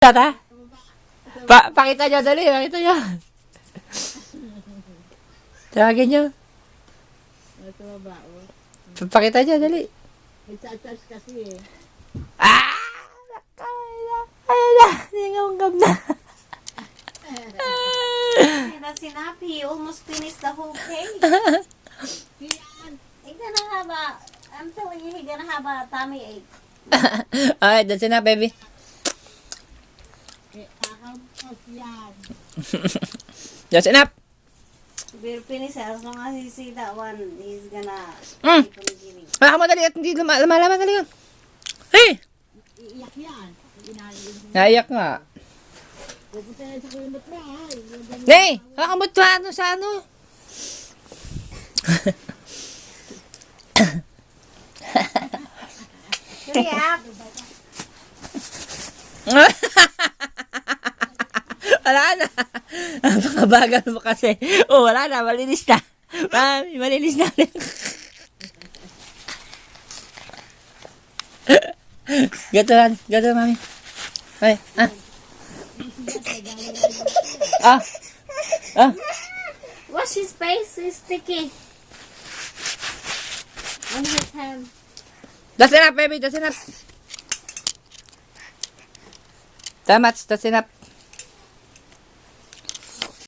Tata? Pakita nyo, dali. Pakita nyo. Tawagin nyo. Ito ba, oh. Pakita nyo, dali. May charge kasi eh. Ah! Ayun na. Ningam-gam na. That's enough. He almost finished the whole cake. He's gonna have a, I'm telling you, he's gonna have a tummy ache. Alright, that's enough, baby. Kakampos yan. That's enough. We'll finish it. As long as he see that one, he's gonna Mm. keep on giving. Wala ka madali at hindi lumalaman talaga. Hey! Iiyak yan. Naiyak nga. Pupunta yan sa kulot na, ha. Nay! Kakamot ka ano sa ano? Hurry up. Wala na. Napakabagal mo kasi. Oh, wala na. Malinis na. Mami, malinis na. Gato lang. Gato, mami. Ay, ah. Ah. Ah. Wash his face. It's sticky. On his hand. That's enough, baby. That's enough. That's enough.